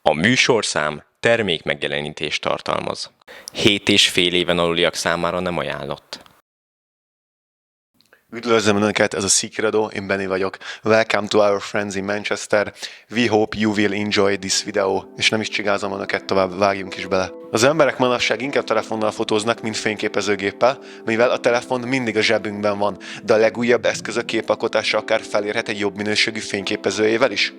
A műsorszám termékmegjelenítést tartalmaz. 7,5 éven aluliak számára nem ajánlott. Üdvözlöm Önöket, ez a Secredo, én Benny vagyok. Welcome to our friends in Manchester. We hope you will enjoy this video. És nem is csigázom Önöket tovább, vágjunk is bele. Az emberek manapság inkább telefonnal fotóznak, mint fényképezőgéppel, mivel a telefon mindig a zsebünkben van, de a legújabb eszközök képalkotása akár felérhet egy jobb minőségű fényképezőjével is.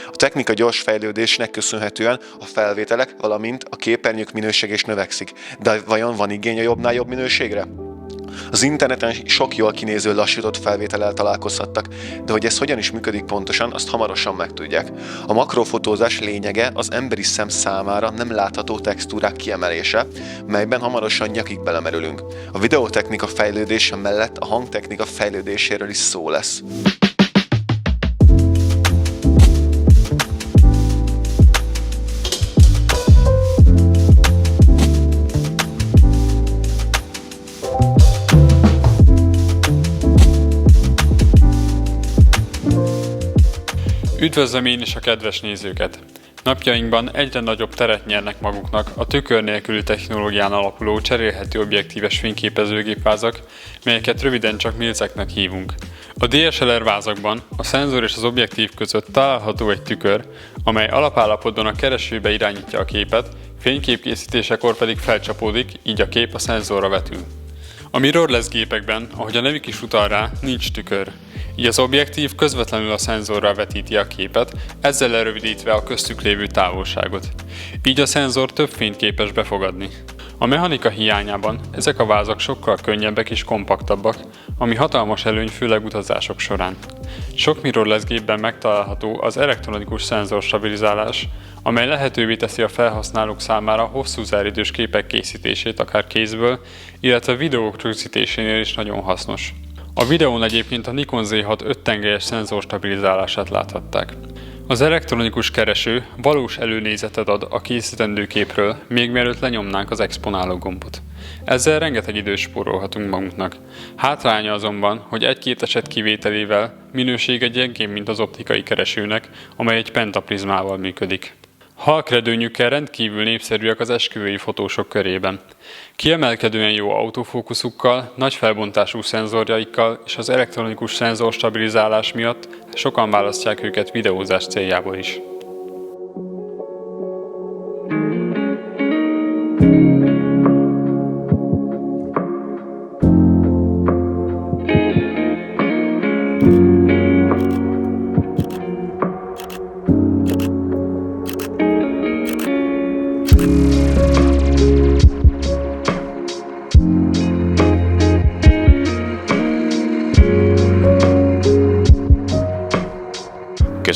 A technika gyors fejlődésnek köszönhetően a felvételek, valamint a képernyők minősége is növekszik. De vajon van igény a jobbnál jobb minőségre? Az interneten sok jól kinéző lassított felvétellel találkozhattak, de hogy ez hogyan is működik pontosan, azt hamarosan megtudják. A makrofotózás lényege az emberi szem számára nem látható textúrák kiemelése, melyben hamarosan nyakig belemerülünk. A videótechnika fejlődése mellett a hangtechnika fejlődéséről is szó lesz. Üdvözlöm én is a kedves nézőket! Napjainkban egyre nagyobb teret nyernek maguknak a tükör nélküli technológián alapuló cserélhető objektíves fényképezőgépvázak, melyeket röviden csak milceknek hívunk. A DSLR vázakban a szenzor és az objektív között található egy tükör, amely alapállapotban a keresőbe irányítja a képet, fényképkészítésekor pedig felcsapódik, így a kép a szenzorra vetül. A mirrorless gépekben, ahogy a nevük is utal rá, nincs tükör. Így az objektív közvetlenül a szenzorra vetíti a képet, ezzel lerövidítve a köztük lévő távolságot. Így a szenzor több fényt képes befogadni. A mechanika hiányában ezek a vázak sokkal könnyebbek és kompaktabbak, ami hatalmas előny főleg utazások során. Sok mirrorless gépben megtalálható az elektronikus szenzorstabilizálás, amely lehetővé teszi a felhasználók számára hosszú záridős képek készítését akár kézből, illetve videók rögzítésénél is nagyon hasznos. A videón egyébként a Nikon Z6 5 tengelyes szenzorstabilizálását láthatták. Az elektronikus kereső valós előnézetet ad a készítendő képről, még mielőtt lenyomnánk az exponáló gombot. Ezzel rengeteg időt spórolhatunk magunknak. Hátránya azonban, hogy egy-két eset kivételével minősége gyengébb, mint az optikai keresőnek, amely egy pentaprizmával működik. Halkredőnyükkel rendkívül népszerűek az esküvői fotósok körében. Kiemelkedően jó autofókuszukkal, nagy felbontású szenzorjaikkal és az elektronikus szenzorstabilizálás miatt sokan választják őket videózás céljából is.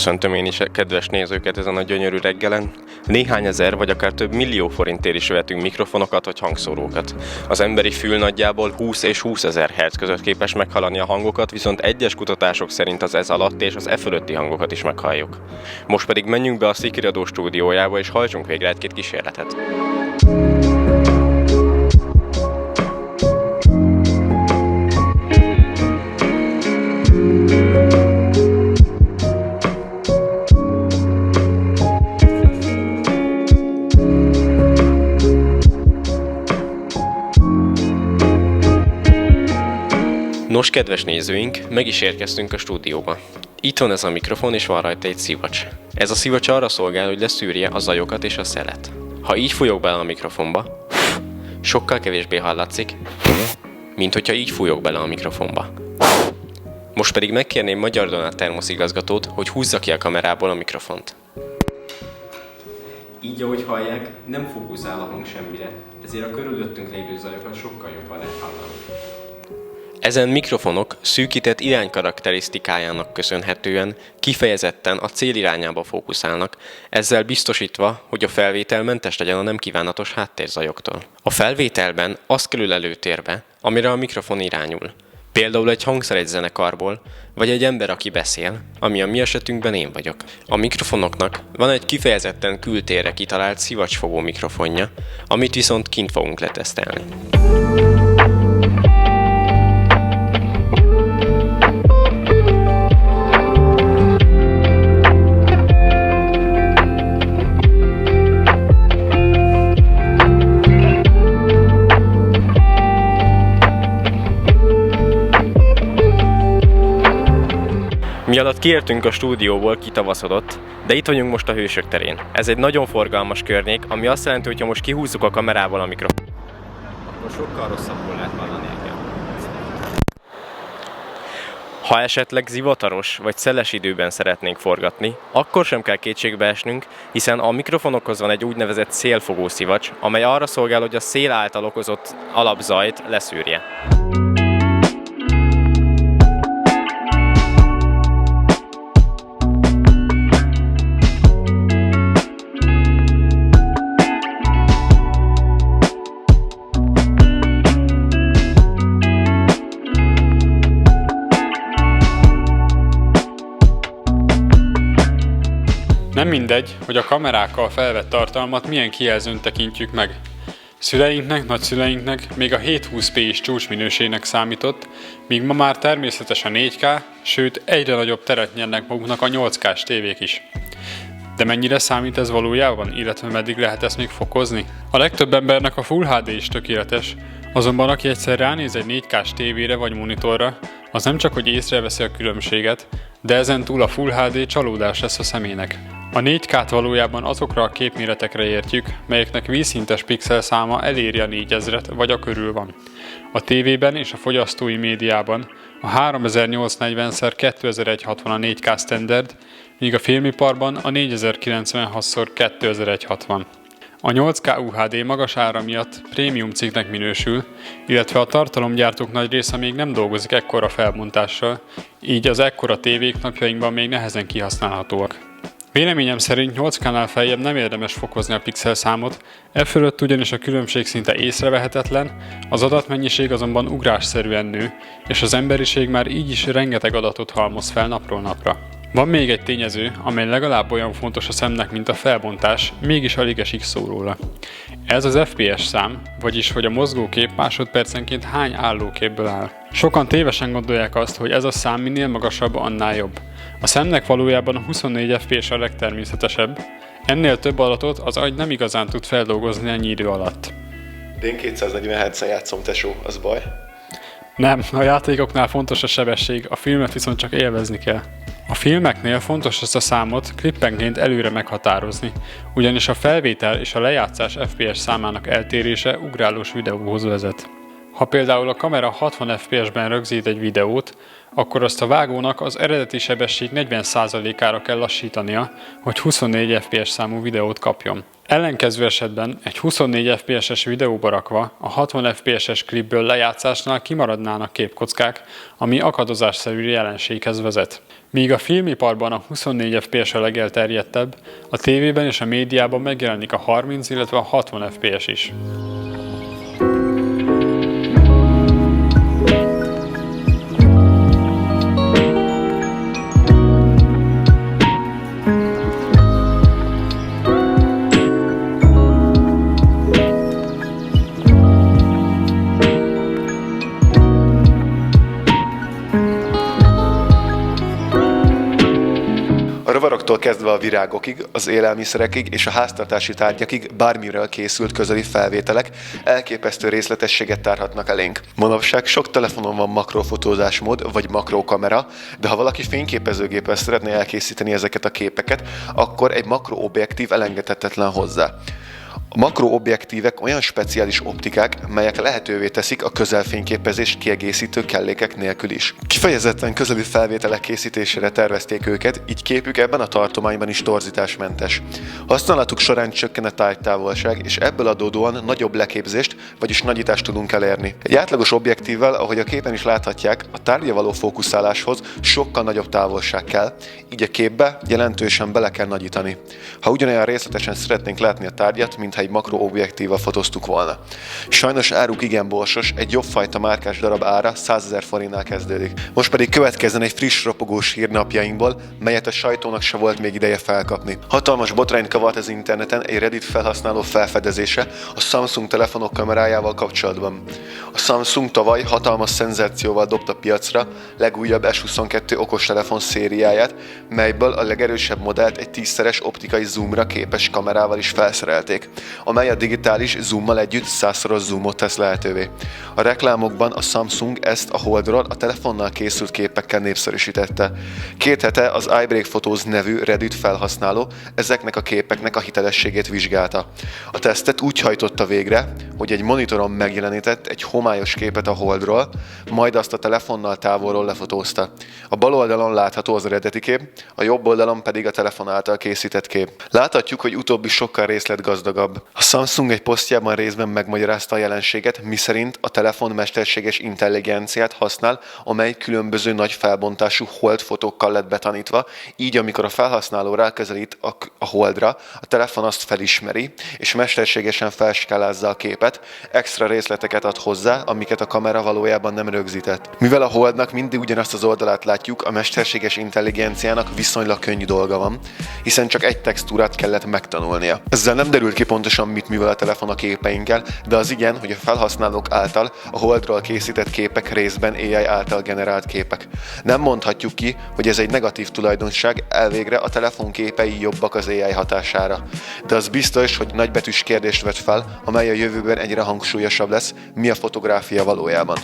Köszöntöm én is a kedves nézőket ezen a gyönyörű reggelen. Néhány ezer vagy akár több millió forintért is vehetünk mikrofonokat vagy hangszórókat. Az emberi fül nagyjából 20 és 20 000 Hz között képes meghallani a hangokat, viszont egyes kutatások szerint az ez alatt és az e fölötti hangokat is meghalljuk. Most pedig menjünk be a Secredo stúdiójába és hajtsunk végre egy-két kísérletet. Nos, kedves nézőink, meg is érkeztünk a stúdióba. Itt van ez a mikrofon, és van rajta egy szivacs. Ez a szivacs arra szolgál, hogy leszűrje a zajokat és a szelet. Ha így fújok bele a mikrofonba, sokkal kevésbé hallatszik, mint hogyha így fújok bele a mikrofonba. Most pedig megkérném Magyar Donát termoszigazgatót, hogy húzza ki a kamerából a mikrofont. Így, ahogy hallják, nem fókuszál a hang semmire, ezért a körülöttünk lévő zajokat sokkal jobban lehet hallani. Ezen mikrofonok szűkített iránykarakterisztikájának köszönhetően kifejezetten a cél irányába fókuszálnak, ezzel biztosítva, hogy a felvétel mentes legyen a nem kívánatos háttérzajoktól. A felvételben az kerül előtérbe, amire a mikrofon irányul. Például egy hangszer egy zenekarból, vagy egy ember, aki beszél, ami a mi esetünkben én vagyok. A mikrofonoknak van egy kifejezetten kültérre kitalált szivacsfogó mikrofonja, amit viszont kint fogunk letesztelni. Mi alatt kiértünk a stúdióból, kitavaszodott, de itt vagyunk most a Hősök terén. Ez egy nagyon forgalmas környék, ami azt jelenti, hogy ha most kihúzzuk a kamerával a mikrofont, akkor sokkal rosszabbul lehet hallani engem. Ha esetleg zivataros vagy szeles időben szeretnénk forgatni, akkor sem kell kétségbe esnünk, hiszen a mikrofonokhoz van egy úgynevezett szélfogó szivacs, amely arra szolgál, hogy a szél által okozott alapzajt leszűrje. Nem mindegy, hogy a kamerákkal felvett tartalmat milyen kijelzőn tekintjük meg. Szüleinknek, nagyszüleinknek még a 720p is csúcsminőségnek számított, míg ma már természetes a 4K, sőt egyre nagyobb teret nyernek maguknak a 8K-s tévék is. De mennyire számít ez valójában, illetve meddig lehet ezt még fokozni? A legtöbb embernek a Full HD is tökéletes, azonban aki egyszer ránéz egy 4K-s tévére vagy monitorra, az nem csak hogy észreveszi a különbséget, de ezen túl a Full HD csalódás lesz a szemének. A 4K-t valójában azokra a képméretekre értjük, melyeknek vízszintes pixel száma eléri a 4000-et vagy a körül van. A tévében és a fogyasztói médiában a 3840x2160 a 4K standard, míg a filmiparban a 4096x2160. A 8K UHD magas ára miatt prémium cikknek minősül, illetve a tartalomgyártók nagy része még nem dolgozik ekkora felbontással, így az ekkora tévék napjainkban még nehezen kihasználhatóak. Véleményem szerint 8K-nál feljebb nem érdemes fokozni a pixelszámot, e fölött ugyanis a különbség szinte észrevehetetlen, az adatmennyiség azonban ugrásszerűen nő, és az emberiség már így is rengeteg adatot halmoz fel napról napra. Van még egy tényező, amely legalább olyan fontos a szemnek, mint a felbontás, mégis alig esik szó róla. Ez az FPS szám, vagyis hogy a mozgókép másodpercenként hány állóképből áll. Sokan tévesen gondolják azt, hogy ez a szám minél magasabb, annál jobb. A szemnek valójában a 24 FPS a legtermészetesebb, ennél több adatot az agy nem igazán tud feldolgozni ennyi idő alatt. De én 240 Hz-en játszom, tesó, az baj? Nem, a játékoknál fontos a sebesség, a filmet viszont csak élvezni kell. A filmeknél fontos ezt a számot klippenként előre meghatározni, ugyanis a felvétel és a lejátszás FPS számának eltérése ugrálós videóhoz vezet. Ha például a kamera 60 FPS-ben rögzít egy videót, akkor azt a vágónak az eredeti sebesség 40%-ára kell lassítania, hogy 24 FPS számú videót kapjon. Ellenkező esetben egy 24 FPS-es videóba rakva a 60 FPS-es klipből lejátszásnál kimaradnának képkockák, ami akadozásszerű jelenséghez vezet. Míg a filmiparban a 24 FPS a legelterjedtebb, a tévében és a médiában megjelenik a 30, illetve a 60 FPS is. A rovaroktól kezdve a virágokig, az élelmiszerekig és a háztartási tárgyakig bármiről készült közeli felvételek elképesztő részletességet tárhatnak elénk. Manapság sok telefonon van makrófotózásmód vagy makrókamera, de ha valaki fényképezőgéppel szeretné elkészíteni ezeket a képeket, akkor egy makroobjektív elengedhetetlen hozzá. A makroobjektívek olyan speciális optikák, melyek lehetővé teszik a közelfényképezést kiegészítő kellékek nélkül is. Kifejezetten közeli felvételek készítésére tervezték őket, így képük ebben a tartományban is torzításmentes. Használatuk során csökken a tárgytávolság, és ebből adódóan nagyobb leképzést, vagyis nagyítást tudunk elérni. Egy átlagos objektívvel, ahogy a képen is láthatják, a tárgyra való fókuszáláshoz sokkal nagyobb távolság kell, így a képbe jelentősen bele kell nagyítani. Ha ugyanolyan részletesen szeretnénk látni a tárgyat, mintha egy makroobjektívval fotóztuk volna. Sajnos áruk igen borsos, egy jobb fajta márkás darab ára 100 000 forintnál kezdődik. Most pedig következzen egy friss ropogós hír napjainkból, melyet a sajtónak se volt még ideje felkapni. Hatalmas botrányt kavart az interneten egy Reddit felhasználó felfedezése a Samsung telefonok kamerájával kapcsolatban. A Samsung tavaly hatalmas szenzációval dobta piacra legújabb S22 okostelefon szériáját, melyből a legerősebb modellt egy 10-szeres optikai zoomra képes kamerával is felszerelték. amely a digitális zoommal együtt 100-szoros zoomot tesz lehetővé. A reklámokban a Samsung ezt a Holdról a telefonnal készült képekkel népszerűsítette. 2 hete az iBreak Photos nevű Reddit felhasználó ezeknek a képeknek a hitelességét vizsgálta. A tesztet úgy hajtotta végre, hogy egy monitoron megjelenített egy homályos képet a Holdról, majd azt a telefonnal távolról lefotózta. A bal oldalon látható az eredeti kép, a jobb oldalon pedig a telefon által készített kép. Láthatjuk, hogy utóbbi sokkal részletgazdagabb. A Samsung egy posztjában részben megmagyarázta a jelenséget, miszerint a telefon mesterséges intelligenciát használ, amely különböző nagy felbontású Hold fotókkal lett betanítva, így amikor a felhasználó ráközelít a Holdra, a telefon azt felismeri, és mesterségesen felskálázza a képet, extra részleteket ad hozzá, amiket a kamera valójában nem rögzített. Mivel a Holdnak mindig ugyanazt az oldalát látjuk, a mesterséges intelligenciának viszonylag könnyű dolga van, hiszen csak egy textúrát kellett megtanulnia. Ezzel nem derült ki pontosan mit művel a telefon a képeinkkel, de az igen, hogy a felhasználók által a Holdról készített képek részben AI által generált képek. Nem mondhatjuk ki, hogy ez egy negatív tulajdonság, elvégre a telefon képei jobbak az AI hatására. De az biztos, hogy nagybetűs kérdést vet fel, amely a jövőben egyre hangsúlyosabb lesz, mi a fotográfia valójában.